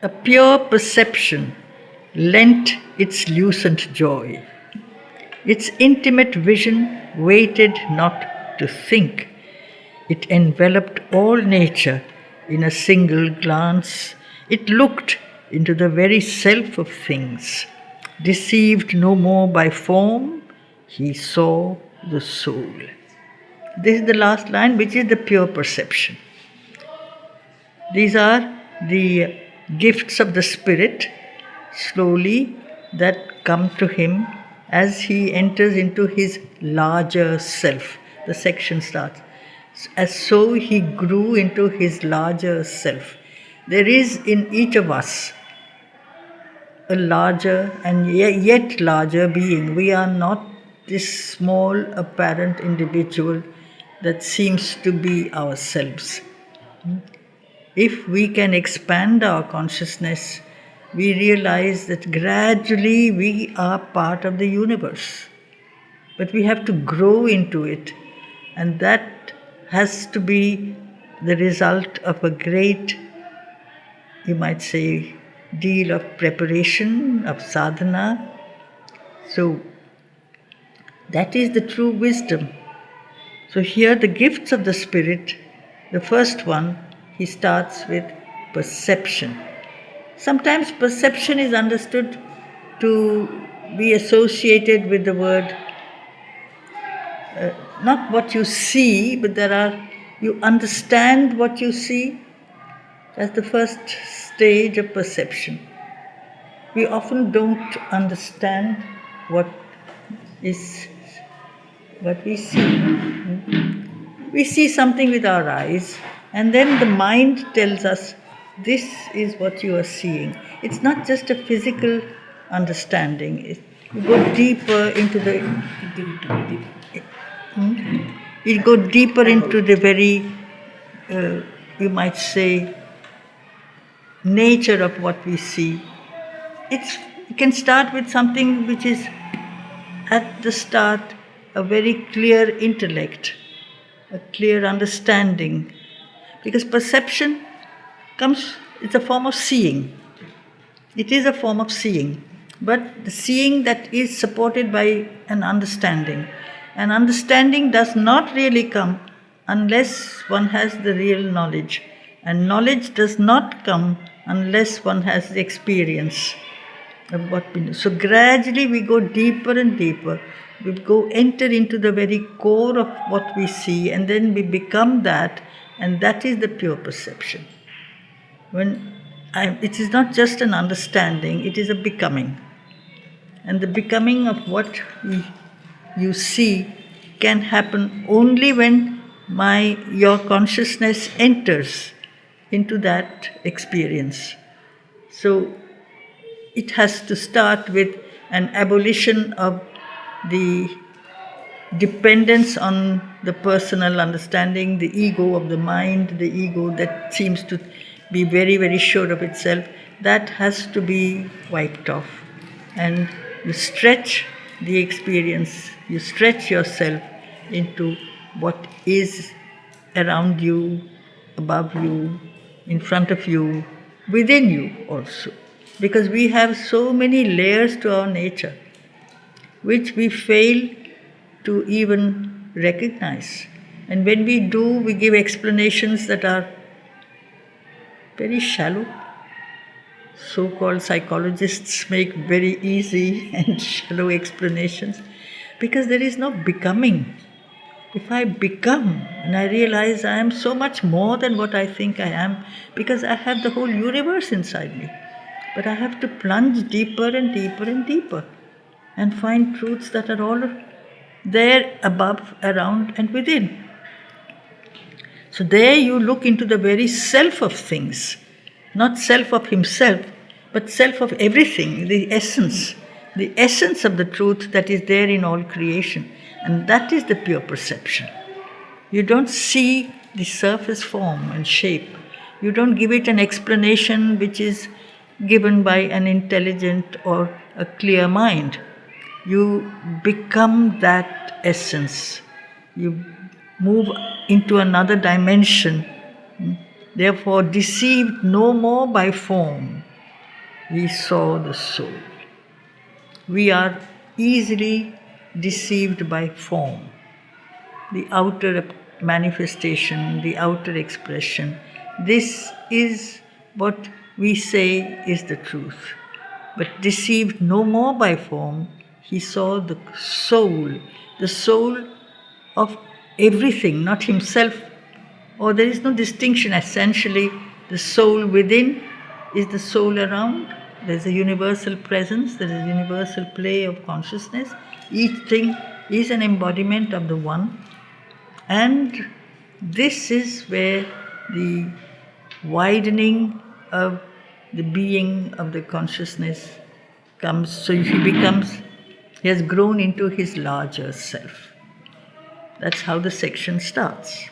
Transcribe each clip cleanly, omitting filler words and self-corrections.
A pure perception lent its lucent joy. Its intimate vision waited not to think. It enveloped all nature in a single glance. It looked into the very self of things. Deceived no more by form, he saw the soul. This is the last line, which is the pure perception. These are the gifts of the Spirit, slowly, that come to him as he enters into his larger self. The section starts. As so he grew into his larger self. There is in each of us a larger and yet larger being. We are not this small apparent individual that seems to be ourselves. If we can expand our consciousness, we realize that gradually we are part of the universe. But we have to grow into it, and that has to be the result of a great, you might say, deal of preparation, of sadhana. So that is the true wisdom. So here the gifts of the Spirit, the first one, he starts with perception. Sometimes perception is understood to be associated with the word, not what you see, but you understand what you see. That's the first stage of perception. We often don't understand what we see. We see something with our eyes, and then the mind tells us, this is what you are seeing. It's not just a physical understanding. You go deeper into the... You go deeper into the very, you might say, nature of what we see. You can start with something which is, at the start, a very clear intellect, a clear understanding. Because perception it's a form of seeing. It is a form of seeing. But the seeing that is supported by an understanding. An understanding does not really come unless one has the real knowledge. And knowledge does not come unless one has the experience of what we know. So gradually we go deeper and deeper. We enter into the very core of what we see, and then we become that, and that is the pure perception. It is not just an understanding, it is a becoming. And the becoming of what you see can happen only when your consciousness enters into that experience. So it has to start with an abolition of the dependence on the personal understanding, the ego of the mind, the ego that seems to be very, very sure of itself. That has to be wiped off. And you stretch the experience, you stretch yourself into what is around you, above you, in front of you, within you also. Because we have so many layers to our nature, which we fail to even recognize. And when we do, we give explanations that are very shallow. So-called psychologists make very easy and shallow explanations because there is no becoming. If I become and I realize I am so much more than what I think I am, because I have the whole universe inside me, but I have to plunge deeper and deeper and deeper and find truths that are all there, above, around and within. So there you look into the very self of things, not self of himself, but self of everything, the essence of the truth that is there in all creation. And that is the pure perception. You don't see the surface form and shape. You don't give it an explanation which is given by an intelligent or a clear mind. You become that essence. You move into another dimension. Therefore, deceived no more by form. he saw the soul. We are easily deceived by form, the outer manifestation, the outer expression. This is what we say is the truth. But deceived no more by form, he saw the soul of everything, not himself. Or there is no distinction. Essentially, the soul within is the soul around. There's a universal presence, there is a universal play of consciousness. Each thing is an embodiment of the one. And this is where the widening of the being of the consciousness comes. So he has grown into his larger self. That's how the section starts.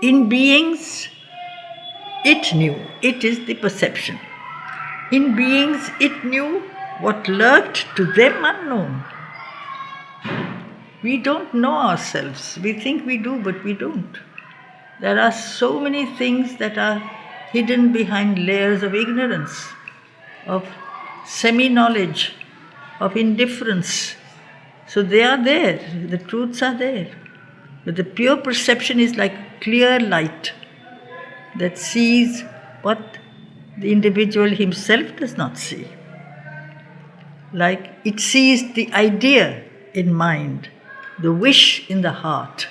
In beings, it knew. It is the perception. In beings, it knew what lurked to them unknown. We don't know ourselves. We think we do, but we don't. There are so many things that are hidden behind layers of ignorance, of semi-knowledge, of indifference. So they are there. The truths are there. But the pure perception is like clear light that sees what the individual himself does not see. Like it sees the idea in mind, the wish in the heart.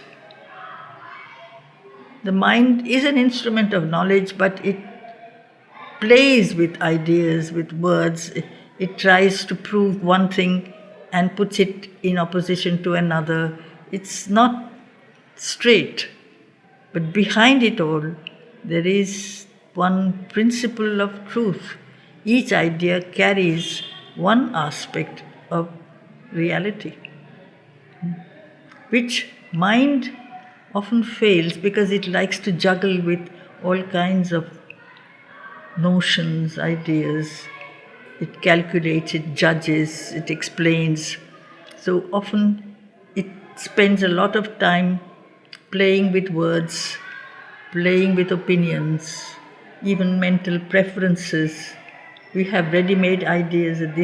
The mind is an instrument of knowledge, but it plays with ideas, with words. It tries to prove one thing and puts it in opposition to another. It's not straight. But behind it all, there is one principle of truth. Each idea carries one aspect of reality, which mind often fails because it likes to juggle with all kinds of notions, ideas. It calculates, it judges, it explains. So often it spends a lot of time playing with words, playing with opinions, even mental preferences. We have ready-made ideas that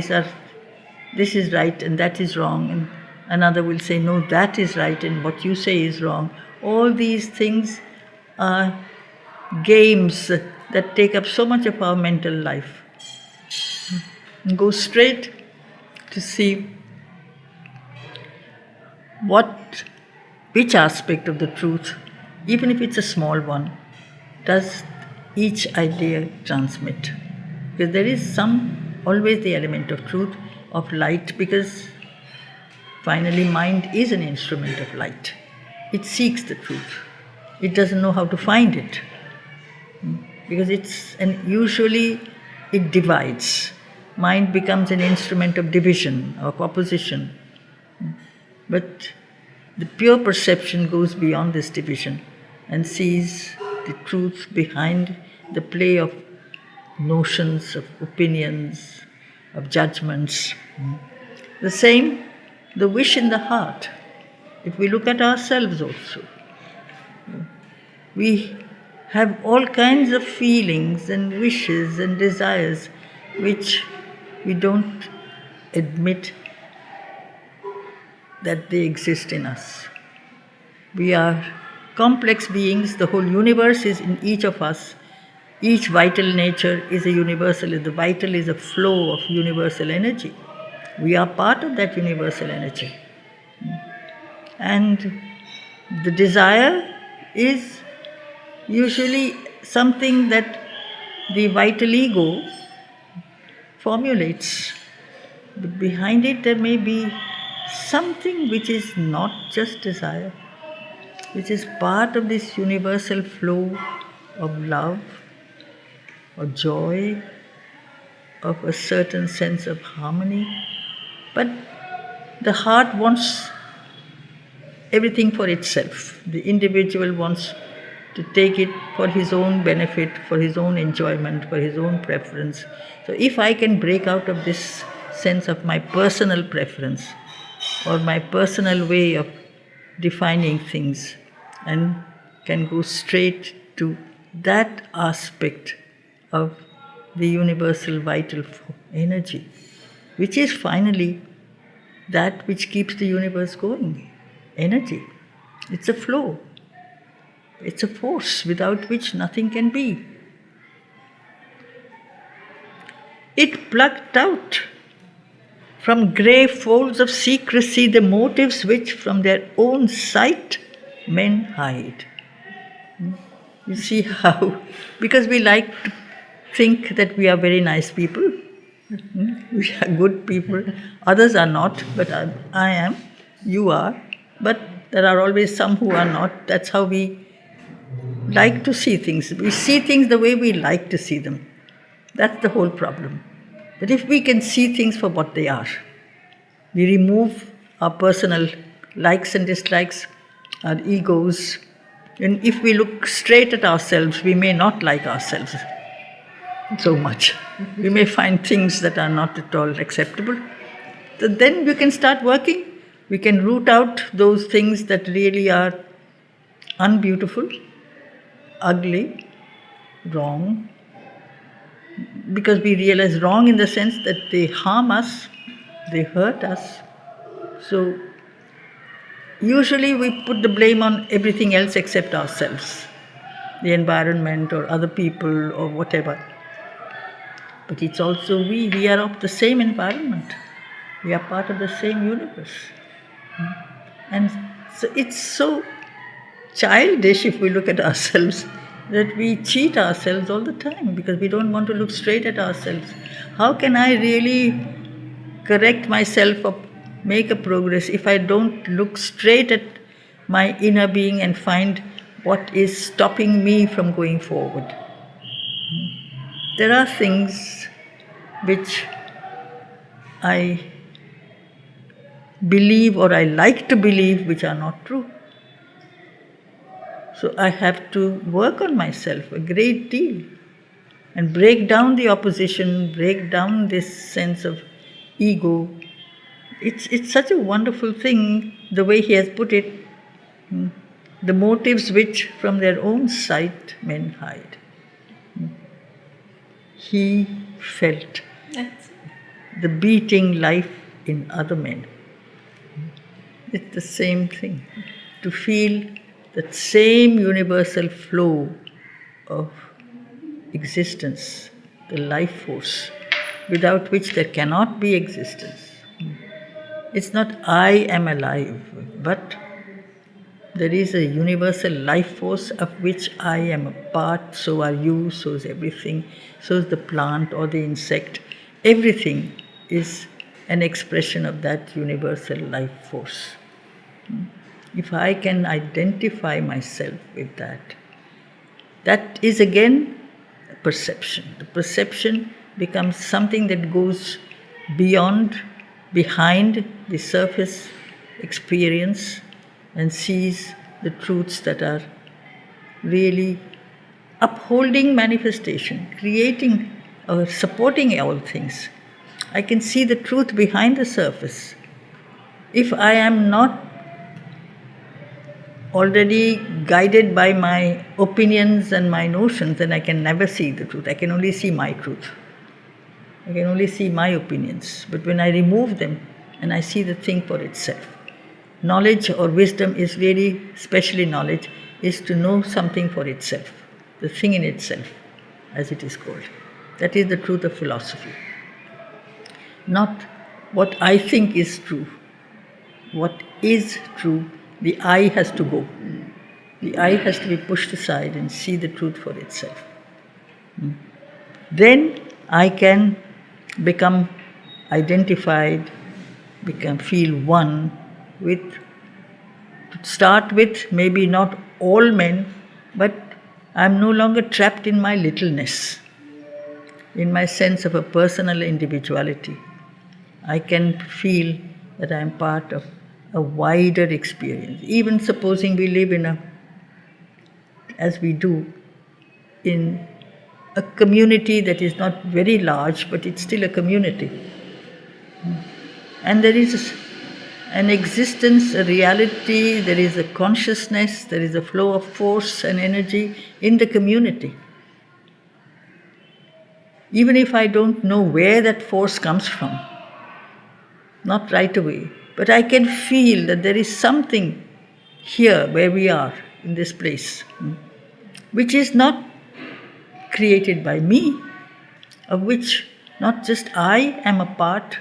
this is right and that is wrong, and another will say, no, that is right and what you say is wrong. All these things are games that take up so much of our mental life. Go straight to see which aspect of the truth, even if it's a small one, does each idea transmit. Because there is always the element of truth, of light, because finally mind is an instrument of light. It seeks the truth. It doesn't know how to find it. Because usually it divides. Mind becomes an instrument of division, of opposition. But the pure perception goes beyond this division and sees the truth behind the play of notions, of opinions, of judgments. The same, the wish in the heart. If we look at ourselves also, we have all kinds of feelings and wishes and desires which we don't admit that they exist in us. We are complex beings. The whole universe is in each of us. Each vital nature is a universal. The vital is a flow of universal energy. We are part of that universal energy. And the desire is usually something that the vital ego formulates. But behind it there may be something which is not just desire, which is part of this universal flow of love, of joy, of a certain sense of harmony. But the heart wants everything for itself. The individual wants to take it for his own benefit, for his own enjoyment, for his own preference. So if I can break out of this sense of my personal preference or my personal way of defining things and can go straight to that aspect of the universal vital energy, which is finally that which keeps the universe going. Energy. It's a flow. It's a force without which nothing can be. It plucked out from grey folds of secrecy the motives which from their own sight men hide. You see how? Because we like to think that we are very nice people. We are good people. Others are not, but I am. You are. But there are always some who are not. That's how we like to see things. We see things the way we like to see them. That's the whole problem. That if we can see things for what they are, we remove our personal likes and dislikes, our egos, and if we look straight at ourselves, we may not like ourselves so much. We may find things that are not at all acceptable. So then we can start working. We can root out those things that really are unbeautiful, ugly, wrong, because we realize wrong in the sense that they harm us, they hurt us. So usually we put the blame on everything else except ourselves, the environment or other people or whatever. But it's also we are of the same environment. We are part of the same universe. And so it's so childish if we look at ourselves that we cheat ourselves all the time because we don't want to look straight at ourselves. How can I really correct myself or make a progress if I don't look straight at my inner being and find what is stopping me from going forward? There are things which I believe or I like to believe which are not true. So I have to work on myself a great deal and break down the opposition, break down this sense of ego. It's such a wonderful thing, the way he has put it, the motives which from their own sight men hide. He felt the beating life in other men. It's the same thing, to feel that same universal flow of existence, the life force, without which there cannot be existence. It's not I am alive, but there is a universal life force of which I am a part, so are you, so is everything, so is the plant or the insect. Everything is an expression of that universal life force. If I can identify myself with that, that is again a perception. The perception becomes something that goes beyond, behind the surface experience and sees the truths that are really upholding manifestation, creating or supporting all things. I can see the truth behind the surface. If I am not already guided by my opinions and my notions, then I can never see the truth. I can only see my truth. I can only see my opinions. But when I remove them and I see the thing for itself, knowledge or wisdom is really, especially knowledge, is to know something for itself, the thing in itself, as it is called. That is the truth of philosophy. Not what I think is true. What is true, the I has to go. The I has to be pushed aside and see the truth for itself. Then I can become identified, feel one with, start with maybe not all men, but I'm no longer trapped in my littleness, in my sense of a personal individuality. I can feel that I'm part of a wider experience. Even supposing we live in as we do, in a community that is not very large, but it's still a community. And there is an existence, a reality, there is a consciousness, there is a flow of force and energy in the community. Even if I don't know where that force comes from, not right away, but I can feel that there is something here where we are in this place, which is not created by me, of which not just I am a part,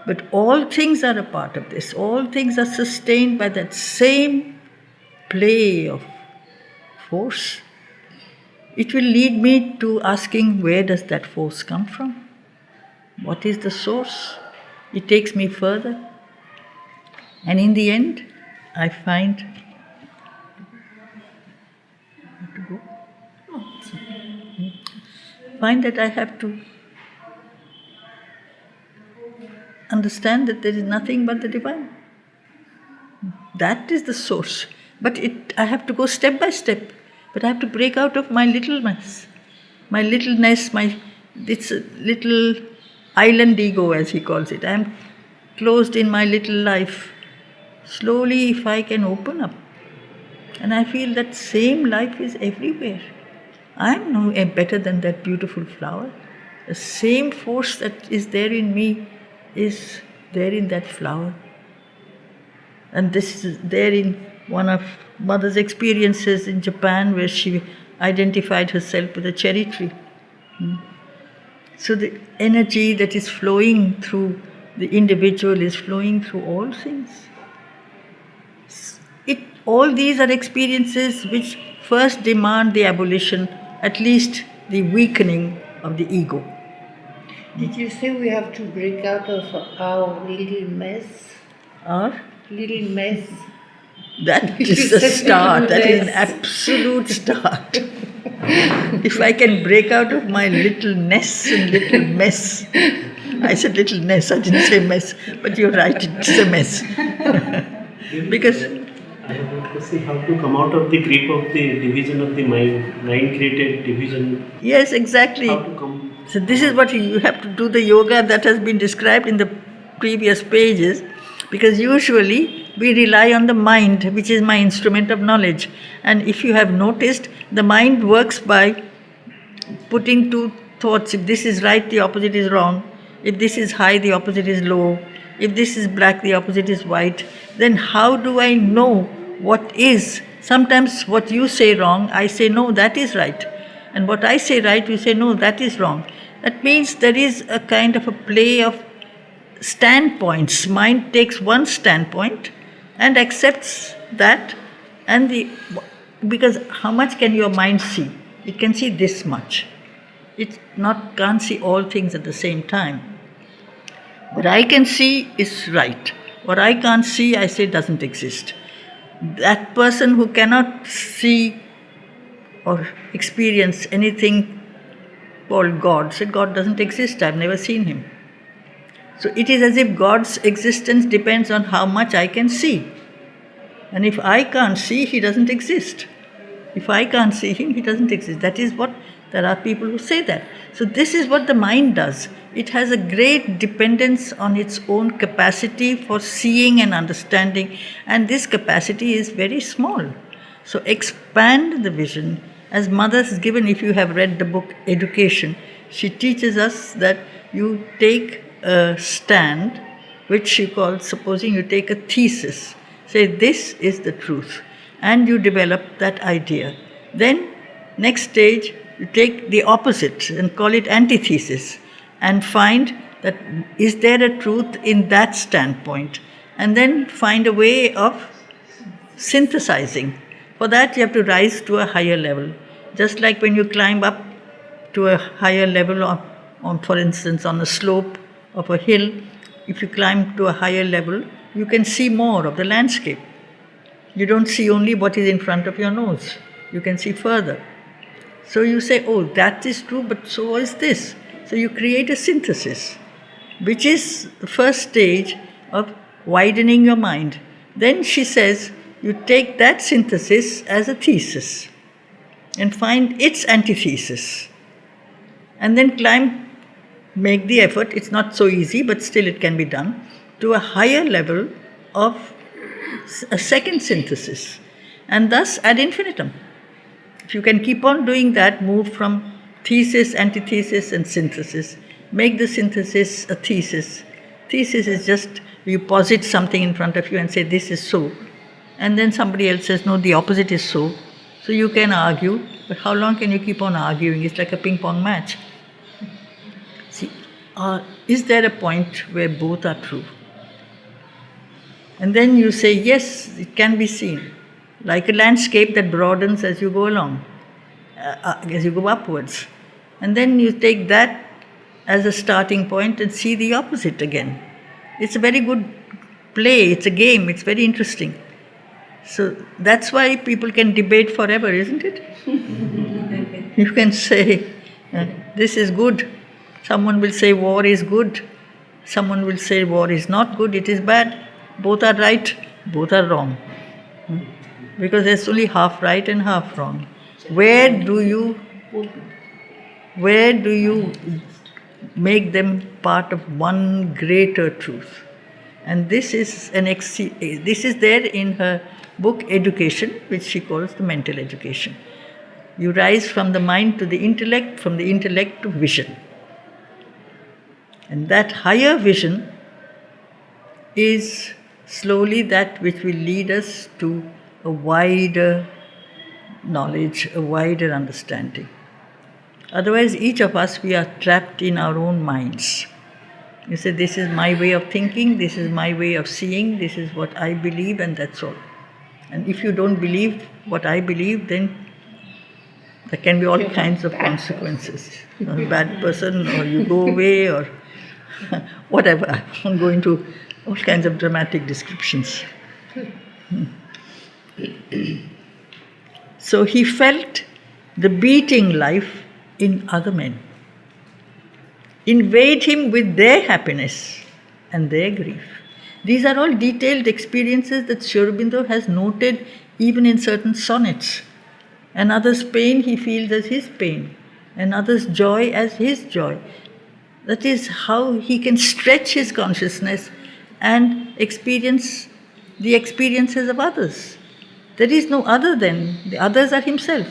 but all things are a part of this. All things are sustained by that same play of force. It will lead me to asking, where does that force come from? What is the source? It takes me further. And in the end, I find that I have to understand that there is nothing but the divine. That is the source. But I have to go step by step. But I have to break out of my littleness. My littleness, it's a little island ego, as he calls it. I am closed in my little life. Slowly, if I can open up, and I feel that same life is everywhere. I am no better than that beautiful flower. The same force that is there in me is there in that flower. And this is there in one of Mother's experiences in Japan, where she identified herself with a cherry tree. So the energy that is flowing through the individual is flowing through all things. All these are experiences which first demand the abolition, at least the weakening of the ego. Did you say we have to break out of our little mess? Our little mess? That is the start. That is an absolute start. If I can break out of my littleness and little mess. I said little ness, I didn't say mess, but you're right, it's a mess. Because I have to see how to come out of the grip of the division of the mind created division. Yes, exactly. How to come. So this is what you have to do, the yoga that has been described in the previous pages, because usually we rely on the mind, which is my instrument of knowledge. And if you have noticed, the mind works by putting two thoughts. If this is right, the opposite is wrong. If this is high, the opposite is low. If this is black, the opposite is white. Then how do I know what is? Sometimes what you say wrong, I say no, that is right. And what I say right, you say no, that is wrong. That means there is a kind of a play of standpoints. Mind takes one standpoint and accepts that, and because how much can your mind see? It can see this much. It can't see all things at the same time. What I can see is right. What I can't see, I say doesn't exist. That person who cannot see or experience anything called God said God doesn't exist, I've never seen him. So it is as if God's existence depends on how much I can see. And if I can't see, he doesn't exist. If I can't see him, he doesn't exist. That is what, there are people who say that. So this is what the mind does. It has a great dependence on its own capacity for seeing and understanding, and this capacity is very small. So expand the vision. As Mother has given, if you have read the book Education, she teaches us that you take a stand, which she calls, supposing you take a thesis, say this is the truth, and you develop that idea. Then, next stage, you take the opposite and call it antithesis, and find that is there a truth in that standpoint, and then find a way of synthesizing. For that you have to rise to a higher level. Just like when you climb up to a higher level on for instance, on a slope of a hill, if you climb to a higher level, you can see more of the landscape. You don't see only what is in front of your nose. You can see further. So you say, oh, that is true, but so is this. So you create a synthesis, which is the first stage of widening your mind. Then she says, you take that synthesis as a thesis and find its antithesis. And then make the effort, it's not so easy, but still it can be done, to a higher level of a second synthesis, and thus ad infinitum. If you can keep on doing that, move from thesis, antithesis, and synthesis, make the synthesis a thesis. Thesis is just you posit something in front of you and say, this is so. And then somebody else says, no, the opposite is so. So you can argue, but how long can you keep on arguing? It's like a ping pong match. See, is there a point where both are true? And then you say, yes, it can be seen. Like a landscape that broadens as you go along, as you go upwards. And then you take that as a starting point and see the opposite again. It's a very good play, it's a game, it's very interesting. So that's why people can debate forever, isn't it? You can say, this is good. Someone will say war is good. Someone will say war is not good, it is bad. Both are right, both are wrong. Because there's only half right and half wrong. Where do you make them part of one greater truth? And this is this is there in her book Education, which she calls the mental education. You rise from the mind to the intellect, from the intellect to vision. And that higher vision is slowly that which will lead us to a wider knowledge, a wider understanding. Otherwise, each of us, we are trapped in our own minds. You say, this is my way of thinking, this is my way of seeing, this is what I believe, and that's all. And if you don't believe what I believe, then there can be all kinds of consequences. You're a bad person, or you go away, or whatever. I won't go into all kinds of dramatic descriptions. So he felt the beating life in other men. Invade him with their happiness and their grief. These are all detailed experiences that Sri Aurobindo has noted even in certain sonnets. Another's pain he feels as his pain, another's joy as his joy. That is how he can stretch his consciousness and experience the experiences of others. There is no other then. The others are himself.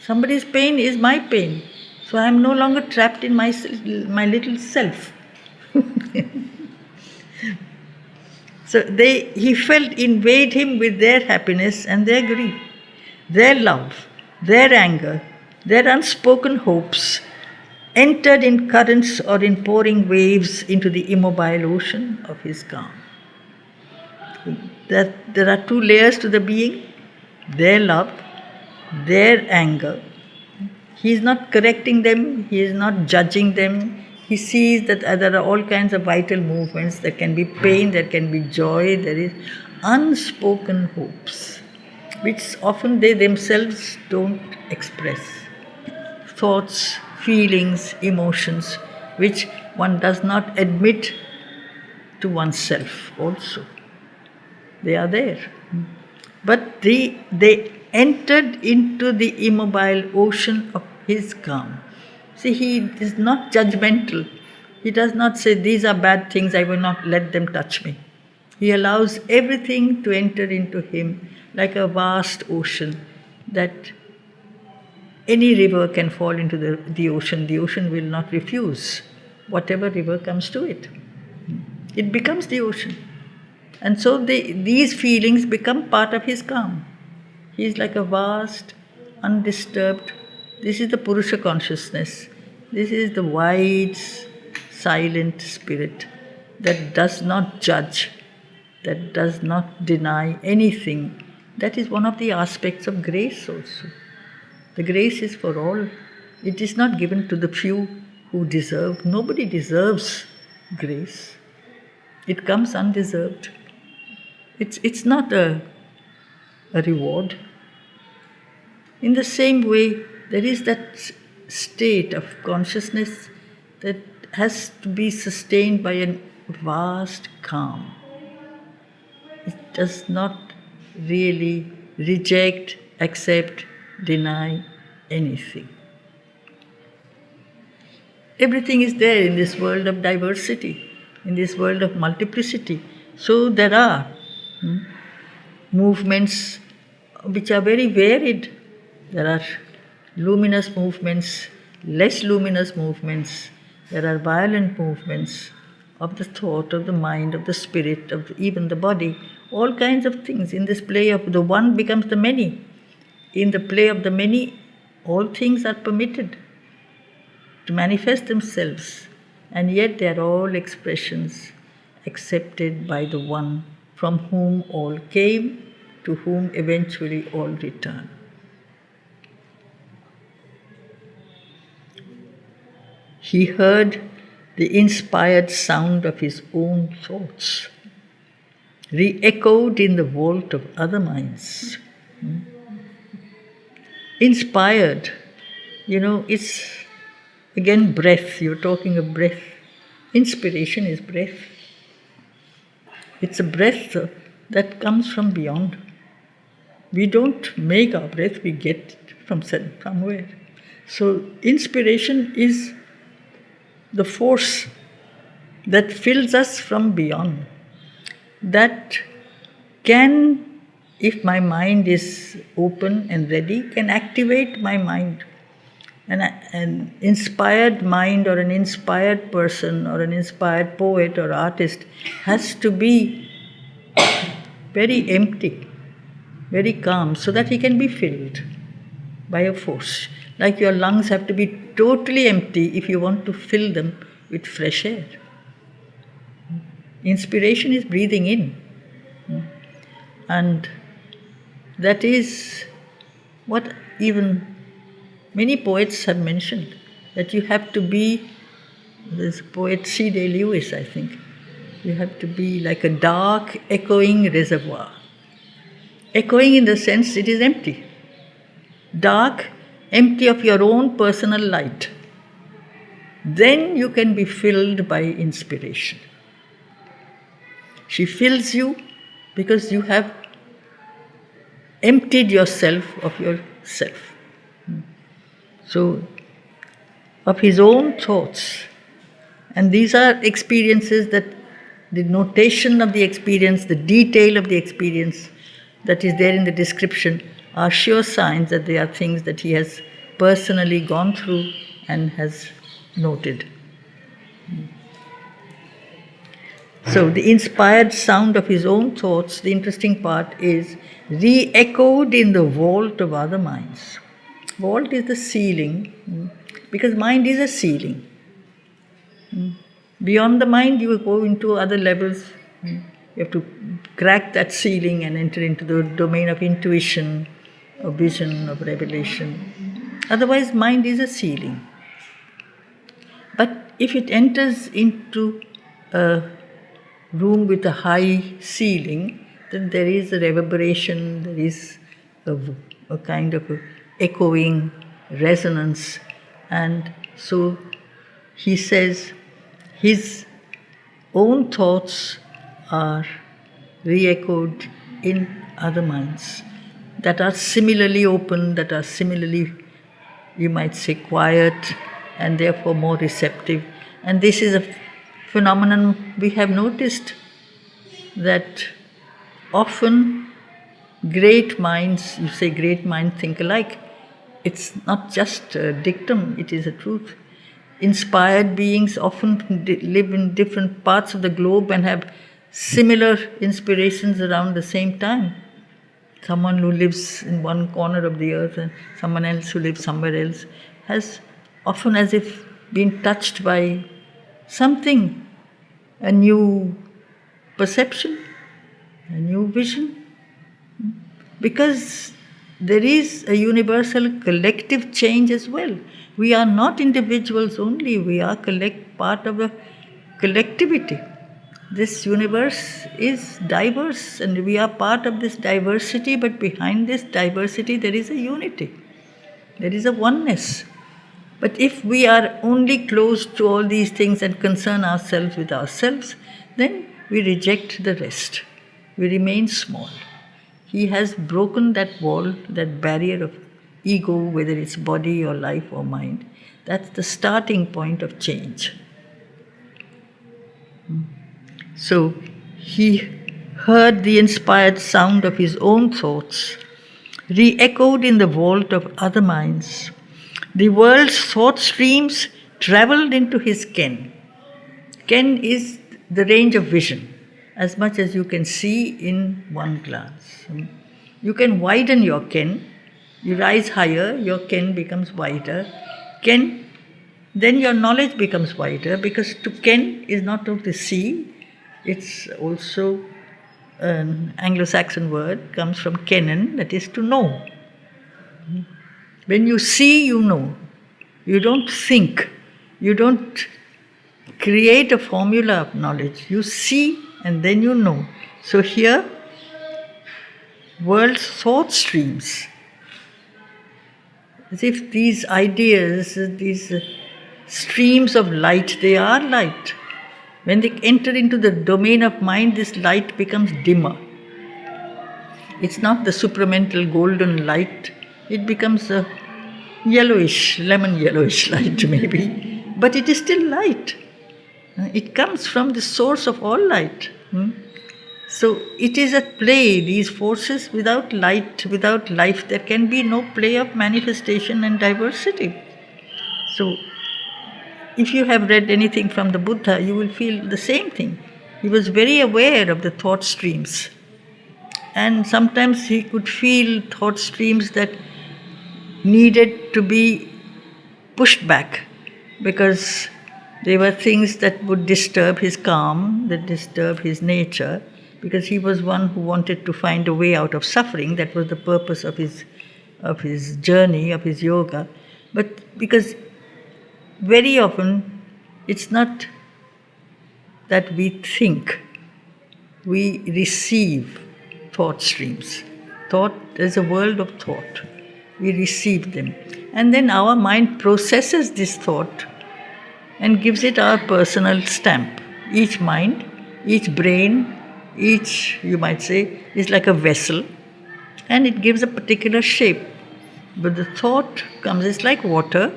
Somebody's pain is my pain. So I am no longer trapped in my little self. So he felt invade him with their happiness and their grief, their love, their anger, their unspoken hopes, entered in currents or in pouring waves into the immobile ocean of his calm. That there are two layers to the being, their love, their anger. He is not correcting them, he is not judging them. He sees that there are all kinds of vital movements. There can be pain, there can be joy, there is unspoken hopes, which often they themselves don't express. Thoughts, feelings, emotions, which one does not admit to oneself also. They are there. But they entered into the immobile ocean of his calm. See, he is not judgmental. He does not say, these are bad things, I will not let them touch me. He allows everything to enter into him like a vast ocean that any river can fall into the ocean. The ocean will not refuse whatever river comes to it. It becomes the ocean. And so these feelings become part of his calm. He is like a vast, undisturbed, this is the Purusha consciousness. This is the wide, silent spirit that does not judge, that does not deny anything. That is one of the aspects of grace also. The grace is for all. It is not given to the few who deserve. Nobody deserves grace. It comes undeserved. It's not a reward. In the same way, there is that state of consciousness that has to be sustained by a vast calm. It does not really reject, accept, deny anything. Everything is there in this world of diversity, in this world of multiplicity. So there are movements which are very varied. There are luminous movements, less luminous movements. There are violent movements of the thought, of the mind, of the spirit, of even the body. All kinds of things. In this play of the one becomes the many. In the play of the many, all things are permitted to manifest themselves, and yet they are all expressions accepted by the one from whom all came, to whom eventually all return. He heard the inspired sound of his own thoughts, re-echoed in the vault of other minds. Inspired, it's again breath. You're talking of breath. Inspiration is breath. It's a breath that comes from beyond. We don't make our breath, we get it from somewhere. So inspiration is the force that fills us from beyond, that can, if my mind is open and ready, can activate my mind. An inspired mind or an inspired person or an inspired poet or artist has to be very empty, very calm, so that he can be filled by a force. Like your lungs have to be totally empty if you want to fill them with fresh air. Inspiration is breathing in. And that is what even many poets have mentioned, that you have to be, there's a poet C.D. Lewis, I think, you have to be like a dark, echoing reservoir. Echoing in the sense it is empty. Dark, empty of your own personal light. Then you can be filled by inspiration. She fills you because you have emptied yourself of yourself. So, of his own thoughts. And these are experiences that the notation of the experience, the detail of the experience that is there in the description are sure signs that they are things that he has personally gone through and has noted. So the inspired sound of his own thoughts, the interesting part is re-echoed in the vault of other minds. Vault is the ceiling, because mind is a ceiling. Beyond the mind, you go into other levels. You have to crack that ceiling and enter into the domain of intuition, of vision, of revelation. Otherwise, mind is a ceiling. But if it enters into a room with a high ceiling, then there is a reverberation, there is a kind of a echoing resonance. And so he says his own thoughts are re-echoed in other minds that are similarly open, that are similarly, you might say, quiet, and therefore more receptive. And this is a phenomenon we have noticed, that often great minds, you say great minds think alike, it's not just a dictum, it is a truth. Inspired beings often live in different parts of the globe and have similar inspirations around the same time. Someone who lives in one corner of the earth and someone else who lives somewhere else has often as if been touched by something, a new perception, a new vision. Because there is a universal collective change as well. We are not individuals only, we are part of a collectivity. This universe is diverse and we are part of this diversity, but behind this diversity there is a unity. There is a oneness. But if we are only closed to all these things and concern ourselves with ourselves, then we reject the rest. We remain small. He has broken that wall, that barrier of ego, whether it's body or life or mind. That's the starting point of change. So he heard the inspired sound of his own thoughts, re-echoed in the vault of other minds. The world's thought streams travelled into his ken. Ken is the range of vision, as much as you can see in one glance. You can widen your ken. You rise higher, your ken becomes wider. Then your knowledge becomes wider, because to ken is not to see, it's also an Anglo-Saxon word, comes from kennen, that is to know. When you see, you know. You don't think. You don't create a formula of knowledge. You see and then you know. So here, world's thought streams, as if these ideas, these streams of light, they are light. When they enter into the domain of mind, this light becomes dimmer. It's not the supramental golden light, it becomes a yellowish, lemon yellowish light maybe, but it is still light. It comes from the source of all light. So it is at play, these forces. Without light, without life, there can be no play of manifestation and diversity. So if you have read anything from the Buddha, you will feel the same thing. He was very aware of the thought streams. And sometimes he could feel thought streams that needed to be pushed back, because they were things that would disturb his calm, that disturb his nature, because he was one who wanted to find a way out of suffering. That was the purpose of his journey, of his yoga. But because very often it's not that we think, we receive thought streams. Thought, there's a world of thought. We receive them. And then our mind processes this thought and gives it our personal stamp. Each mind, each brain, each, you might say, is like a vessel, and it gives a particular shape. But the thought comes, it's like water,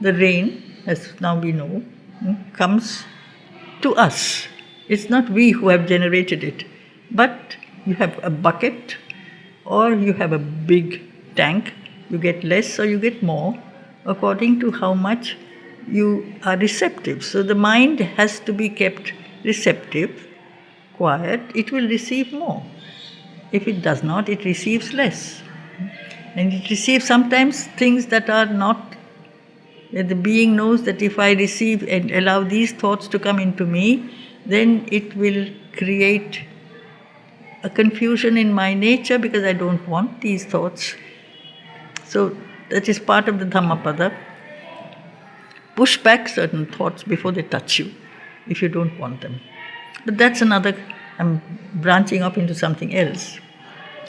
the rain, as now we know, comes to us. It's not we who have generated it, but you have a bucket or you have a big tank, you get less or you get more according to how much you are receptive. So the mind has to be kept receptive, quiet, it will receive more. If it does not, it receives less. And it receives sometimes things that are not, that the being knows that if I receive and allow these thoughts to come into me, then it will create a confusion in my nature because I don't want these thoughts. So that is part of the Dhammapada. Push back certain thoughts before they touch you, if you don't want them. But that's another, I'm branching up into something else.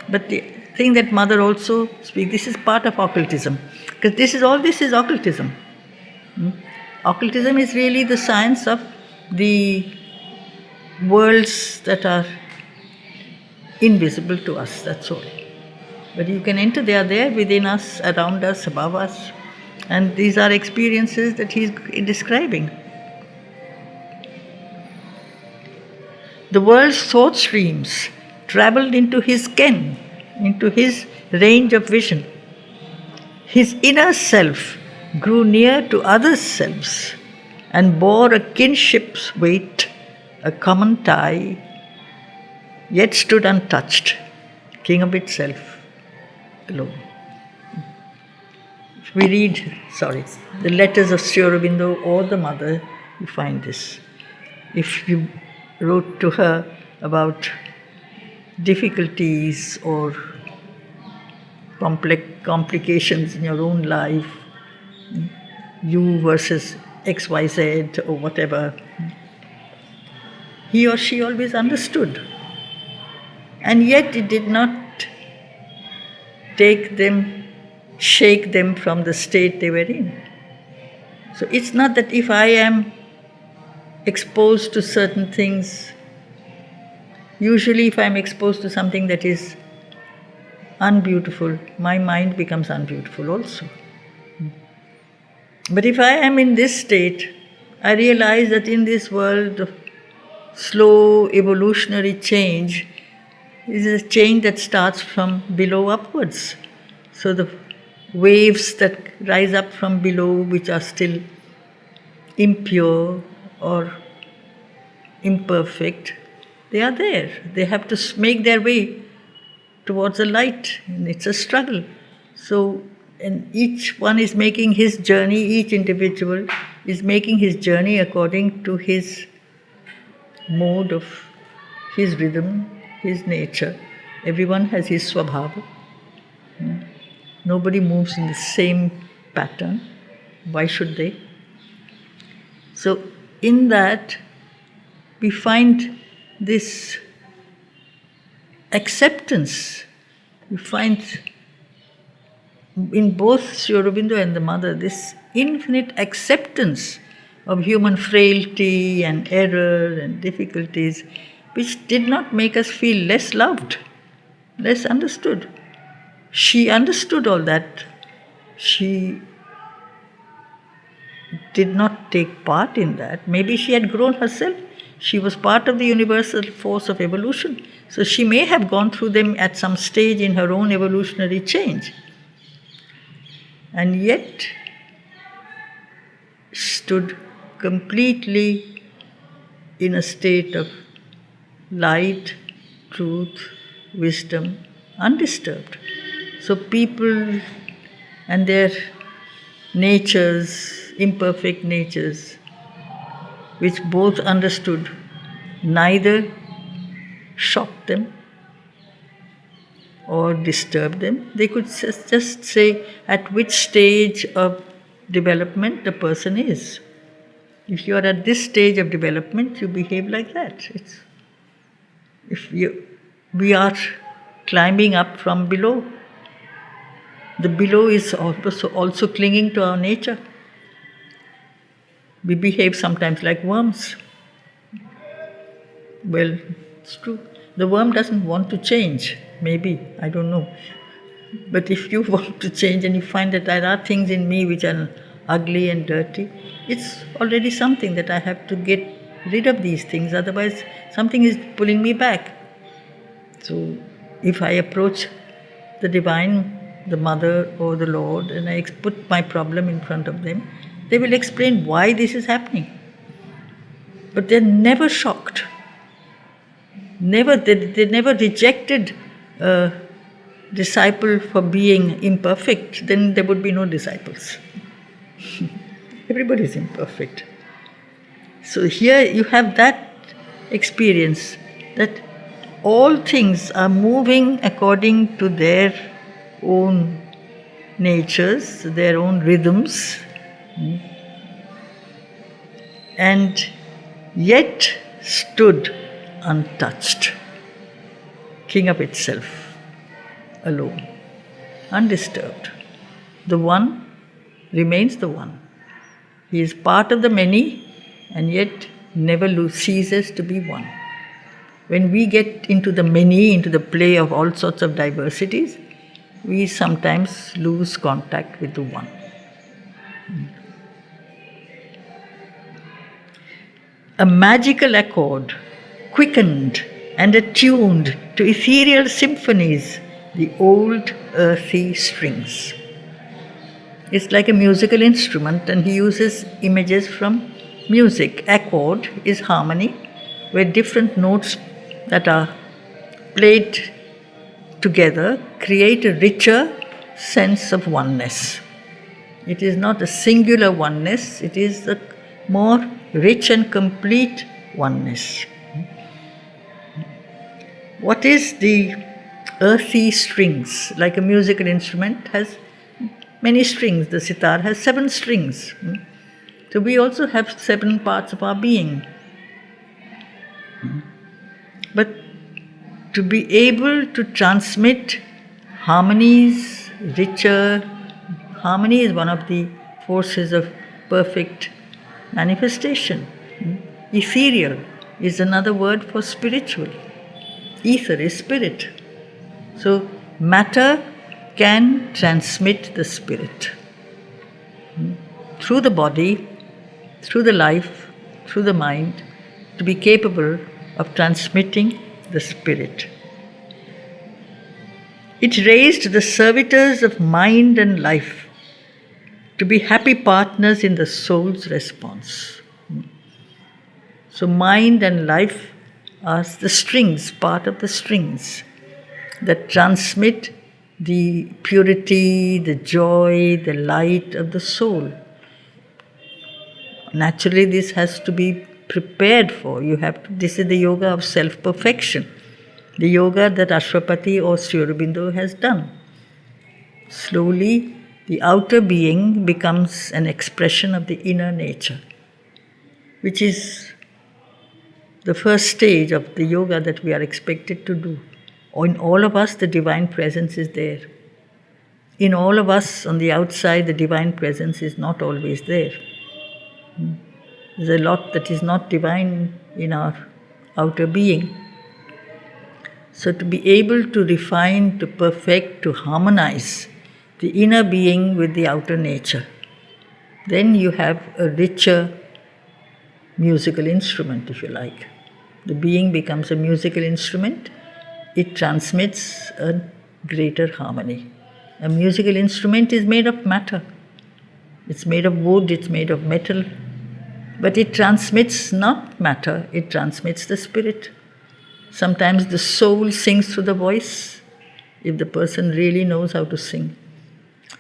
But the thing that Mother also speaks, this is part of occultism. Because all this is occultism. Occultism is really the science of the worlds that are invisible to us, that's all. But you can enter, they are there within us, around us, above us. And these are experiences that he's describing. The world's thought streams travelled into his ken, into his range of vision. His inner self grew near to other selves and bore a kinship's weight, a common tie, yet stood untouched, king of itself alone. If we read, the letters of Sri Aurobindo or the Mother, you find this. If you wrote to her about difficulties or complications in your own life, you versus XYZ or whatever, he or she always understood. And yet it did not shake them from the state they were in. So it's not that if I am exposed to certain things, usually if I am exposed to something that is unbeautiful, my mind becomes unbeautiful also. But if I am in this state, I realize that in this world of slow evolutionary change is a change that starts from below upwards. So the waves that rise up from below, which are still impure or imperfect, they are there. They have to make their way towards the light, and it's a struggle. So, and each one is making his journey, each individual is making his journey according to his mode of his rhythm, his nature. Everyone has his swabhava. Nobody moves in the same pattern. Why should they? So, in that, we find this acceptance. We find in both Sri Aurobindo and the mother this infinite acceptance of human frailty and error and difficulties, which did not make us feel less loved, less understood. She understood all that. She did not take part in that. Maybe she had grown herself. She was part of the universal force of evolution. So she may have gone through them at some stage in her own evolutionary change. And yet stood completely in a state of light, truth, wisdom, undisturbed. So people and their natures, imperfect natures, which both understood, neither shocked them or disturbed them. They could just say at which stage of development the person is. If you are at this stage of development, you behave like that. We are climbing up from below. The below is also clinging to our nature. We behave sometimes like worms. Well, it's true. The worm doesn't want to change. Maybe, I don't know. But if you want to change and you find that there are things in me which are ugly and dirty, it's already something that I have to get rid of these things. Otherwise, something is pulling me back. So, if I approach the divine, the mother or the Lord, and I put my problem in front of them, they will explain why this is happening. But they're never shocked. They never rejected a disciple for being imperfect. Then there would be no disciples. Everybody is imperfect. So here you have that experience that all things are moving according to their own natures, their own rhythms, and yet stood untouched, king of itself, alone, undisturbed. The one remains the one. He is part of the many and yet never ceases to be one. When we get into the many, into the play of all sorts of diversities, we sometimes lose contact with the one. A magical accord, quickened and attuned to ethereal symphonies, the old earthy strings. It's like a musical instrument, and he uses images from music. Accord is harmony, where different notes that are played together create a richer sense of oneness. It is not a singular oneness, it is a more rich and complete oneness. What is the earthy strings? Like a musical instrument has many strings. The sitar has 7 strings. So we also have 7 parts of our being. But to be able to transmit harmonies, richer, harmony is one of the forces of perfect manifestation. Ethereal is another word for spiritual. Ether is spirit. So matter can transmit the spirit through the body, through the life, through the mind. to be capable of transmitting the spirit. It raised the servitors of mind and life to be happy partners in the soul's response. So mind and life are the strings, part of the strings that transmit the purity, the joy, the light of the soul. Naturally, this has to be prepared for. This is the yoga of self-perfection, the yoga that Ashwapati or Sri Aurobindo has done. Slowly, the outer being becomes an expression of the inner nature, which is the first stage of the yoga that we are expected to do. In all of us, the divine presence is there. In all of us, on the outside, the divine presence is not always there. There's a lot that is not divine in our outer being. So to be able to refine, to perfect, to harmonize the inner being with the outer nature, then you have a richer musical instrument, if you like. The being becomes a musical instrument. It transmits a greater harmony. A musical instrument is made of matter. It's made of wood, it's made of metal. But it transmits not matter, it transmits the spirit. Sometimes the soul sings through the voice, if the person really knows how to sing.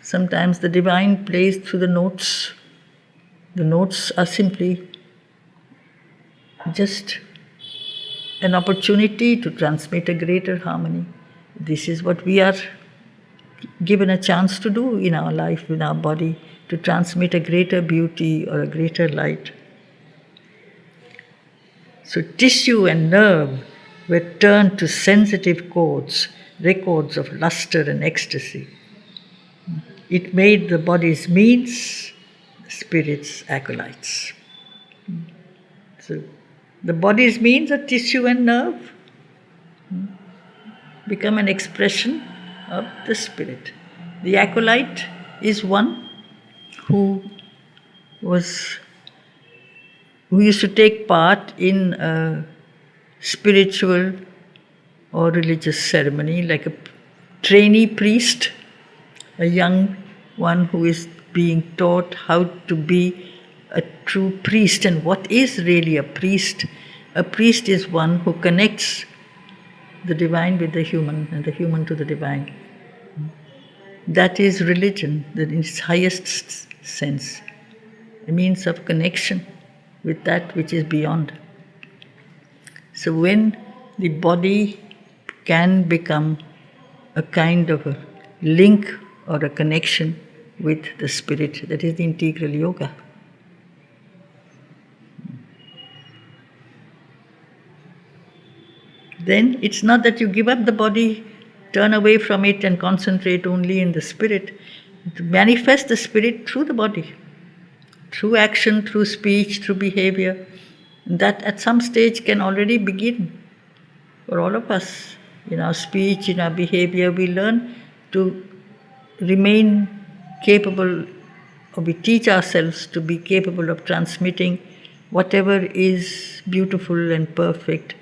Sometimes the divine plays through the notes. The notes are simply just an opportunity to transmit a greater harmony. This is what we are given a chance to do in our life, in our body, to transmit a greater beauty or a greater light. So tissue and nerve were turned to sensitive chords, records of luster and ecstasy. It made the body's means, the spirit's acolytes. So the body's means are tissue and nerve, become an expression of the spirit. The acolyte is one who used to take part in a spiritual or religious ceremony, like a trainee priest, a young one who is being taught how to be a true priest. And what is really a priest? A priest is one who connects the divine with the human and the human to the divine. That is religion, that in its highest sense, a means of connection with that which is beyond. So when the body can become a kind of a link or a connection with the spirit, that is the integral yoga. Then it's not that you give up the body, turn away from it and concentrate only in the spirit. To manifest the spirit through the body, through action, through speech, through behavior. That at some stage can already begin for all of us. In our speech, in our behavior, we learn to remain capable, or we teach ourselves to be capable of transmitting whatever is beautiful and perfect,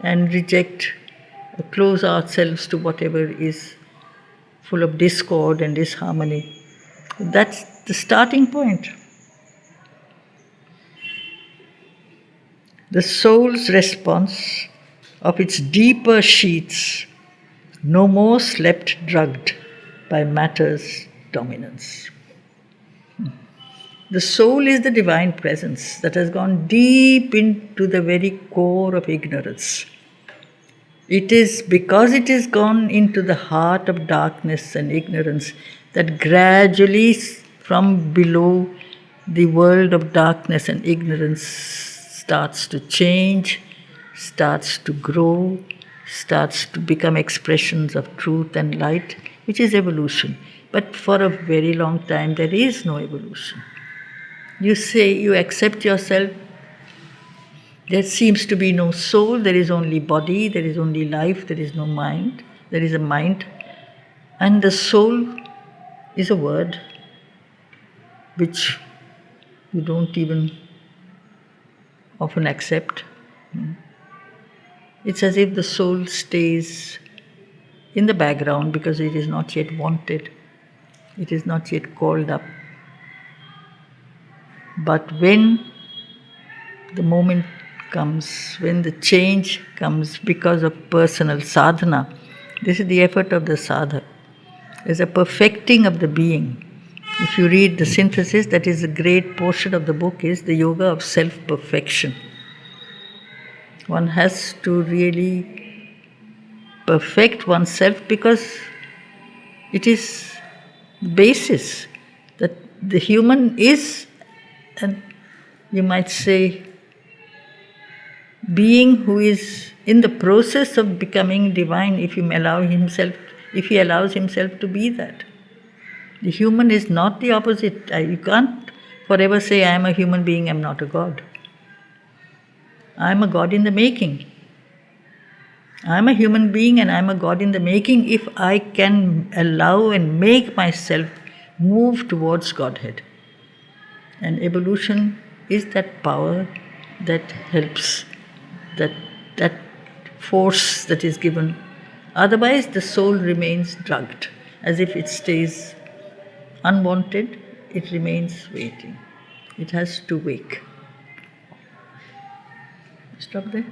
and reject or close ourselves to whatever is full of discord and disharmony. That's the starting point. The soul's response of its deeper sheaths no more slept drugged by matter's dominance. The soul is the divine presence that has gone deep into the very core of ignorance. It is because it has gone into the heart of darkness and ignorance that gradually from below the world of darkness and ignorance starts to change, starts to grow, starts to become expressions of truth and light, which is evolution. But for a very long time there is no evolution. You say you accept yourself, there seems to be no soul, there is only body, there is only life, there is no mind, there is a mind. And the soul is a word which you don't even often accept. It's as if the soul stays in the background because it is not yet wanted, it is not yet called up. But when the moment comes, when the change comes because of personal sadhana, this is the effort of the sadhak. There's a perfecting of the being. If you read the synthesis, that is a great portion of the book, is the yoga of self-perfection. One has to really perfect oneself because it is the basis that the human is, and you might say, being who is in the process of becoming divine if he allows himself to be that. The human is not the opposite. You can't forever say, I am a human being, I am not a god. I am a god in the making. I am a human being and I am a god in the making if I can allow and make myself move towards Godhead. And evolution is that power that helps, that force that is given. Otherwise, the soul remains drugged, as if it stays unwanted, it remains waiting. It has to wake. Stop there.